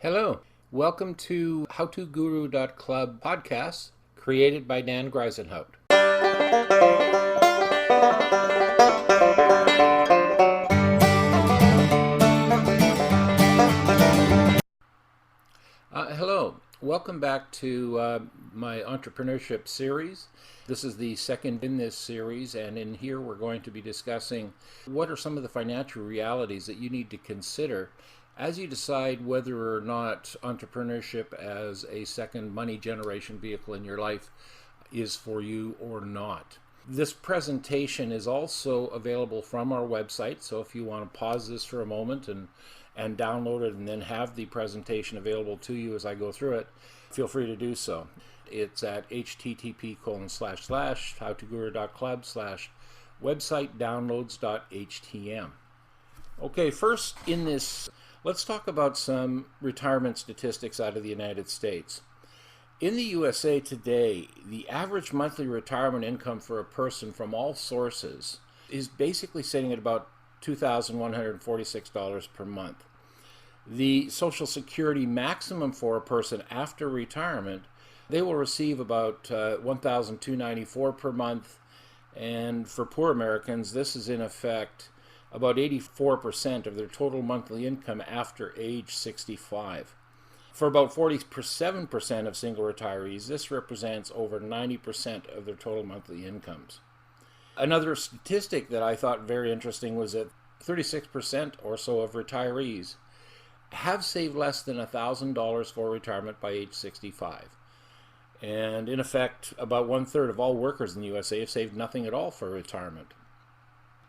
Hello, welcome to HowToGuru.Club podcast created by Dan Grijzenhout. Hello, welcome back to my entrepreneurship series. This is the second in this series, and in here we're going to be discussing what are some of the financial realities that you need to consider as you decide whether or not entrepreneurship as a second money generation vehicle in your life is for you or not. This presentation is also available from our website, so if you want to pause this for a moment and download it and then have the presentation available to you as I go through it, feel free to do so. It's at http://howtoguru.club/website-downloads.htm. Okay, first in this, let's talk about some retirement statistics out of the United States. In the USA today, the average monthly retirement income for a person from all sources is basically sitting at about $2,146 per month. The Social Security maximum for a person after retirement, they will receive about $1,294 per month, and for poor Americans, this is in effect about 84% of their total monthly income after age 65. For about 47% of single retirees, this represents over 90% of their total monthly incomes. Another statistic that I thought very interesting was that 36% or so of retirees have saved less than $1,000 for retirement by age 65. And in effect, about 1/3 of all workers in the USA have saved nothing at all for retirement.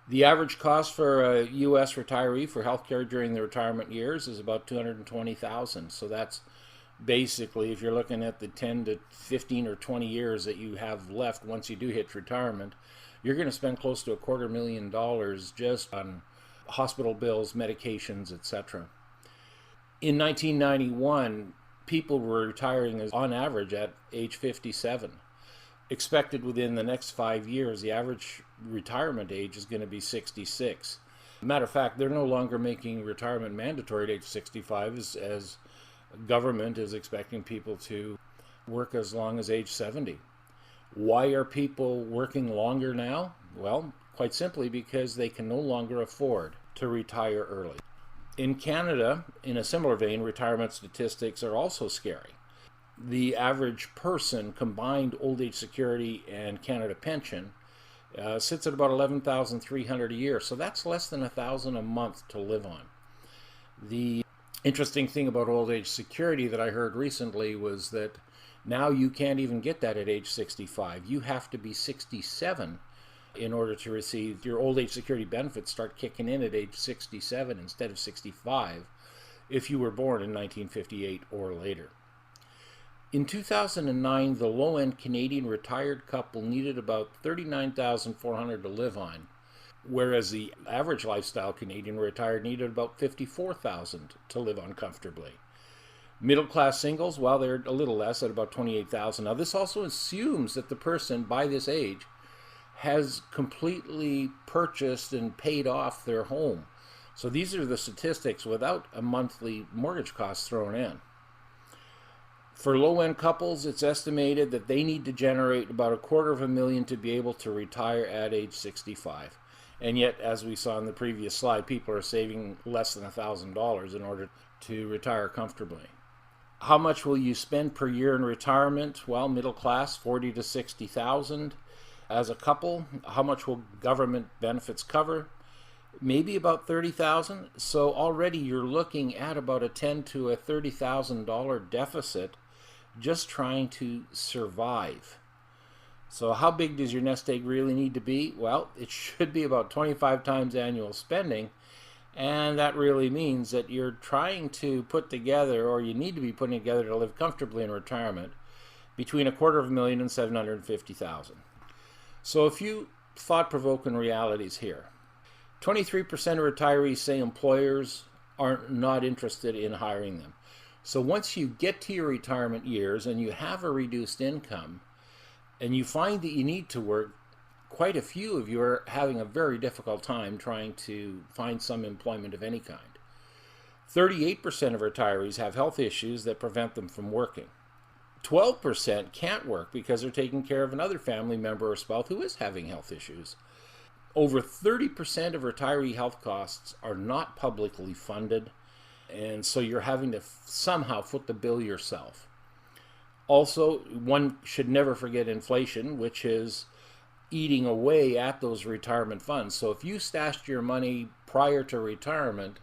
The average cost for a U.S. retiree for healthcare during the retirement years is about $220,000. So that's basically, if you're looking at the 10 to 15 or 20 years that you have left once you do hit retirement, you're going to spend close to $250,000 just on hospital bills, medications, etc. In 1991, people were retiring on average at age 57. Expected within the next 5 years, the average retirement age is going to be 66. Matter of fact, they're no longer making retirement mandatory at age 65 as government is expecting people to work as long as age 70. Why are people working longer now? Well, quite simply because they can no longer afford to retire early. In Canada, in a similar vein, retirement statistics are also scary. The average person combined old age security and Canada pension sits at about $11,300 a year. So that's less than $1,000 a month to live on. The interesting thing about old age security that I heard recently was that now you can't even get that at age 65. You have to be 67 in order to receive your old age security benefits. Start kicking in at age 67 instead of 65 if you were born in 1958 or later. In 2009, the low-end Canadian retired couple needed about $39,400 to live on, whereas the average lifestyle Canadian retired needed about $54,000 to live on comfortably. Middle-class singles, well, they're a little less at about $28,000. Now, this also assumes that the person by this age has completely purchased and paid off their home. So these are the statistics without a monthly mortgage cost thrown in. For low-end couples, it's estimated that they need to generate about $250,000 to be able to retire at age 65. And yet, as we saw in the previous slide, people are saving less than $1,000 in order to retire comfortably. How much will you spend per year in retirement? Well, middle class, $40,000 to $60,000. As a couple, how much will government benefits cover? Maybe about $30,000. So already you're looking at about a $10,000 to a $30,000 deficit just trying to survive. So how big does your nest egg really need to be? Well, it should be about 25 times annual spending, and that really means that you're trying to put together, or you need to be putting together to live comfortably in retirement, between $250,000 and $750,000. So a few thought-provoking realities here. 23% of retirees say employers are not interested in hiring them. So once you get to your retirement years and you have a reduced income and you find that you need to work, quite a few of you are having a very difficult time trying to find some employment of any kind. 38% of retirees have health issues that prevent them from working. 12% can't work because they're taking care of another family member or spouse who is having health issues. Over 30% of retiree health costs are not publicly funded, and so you're having to somehow foot the bill yourself. Also, one should never forget inflation, which is eating away at those retirement funds. So if you stashed your money prior to retirement,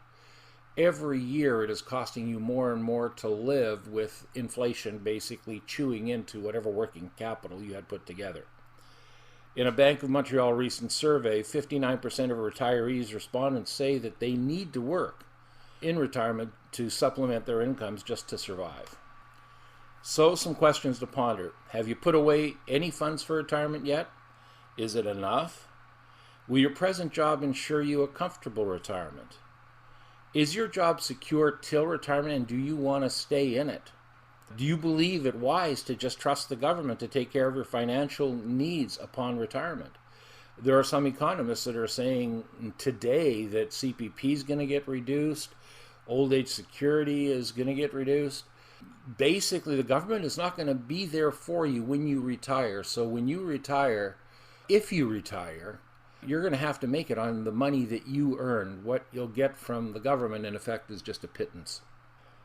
every year it is costing you more and more to live, with inflation basically chewing into whatever working capital you had put together. In a Bank of Montreal recent survey, 59% of retirees respondents say that they need to work in retirement to supplement their incomes just to survive. So, some questions to ponder. Have you put away any funds for retirement yet? Is it enough? Will your present job ensure you a comfortable retirement? Is your job secure till retirement, and do you want to stay in it? Do you believe it wise to just trust the government to take care of your financial needs upon retirement? There are some economists that are saying today that CPP is going to get reduced, old age security is going to get reduced. Basically, the government is not going to be there for you when you retire. So when you retire, if you retire, you're going to have to make it on the money that you earn. What you'll get from the government, in effect, is just a pittance.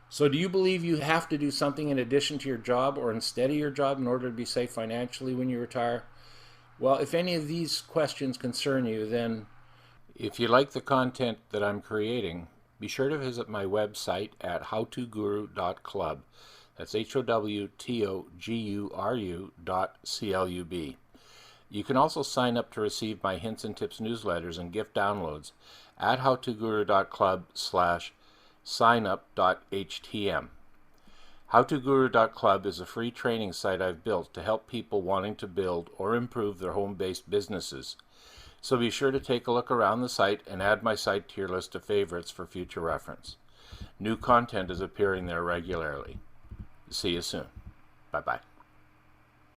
So do you believe you have to do something in addition to your job or instead of your job in order to be safe financially when you retire? Well, if any of these questions concern you, then if you like the content that I'm creating, be sure to visit my website at howtoguru.club. That's HOWTOGURU.CLUB. You can also sign up to receive my hints and tips newsletters and gift downloads at howtoguru.club/signup.htm. Howtoguru.club is a free training site I've built to help people wanting to build or improve their home-based businesses. So be sure to take a look around the site and add my site to your list of favorites for future reference. New content is appearing there regularly. See you soon. Bye-bye.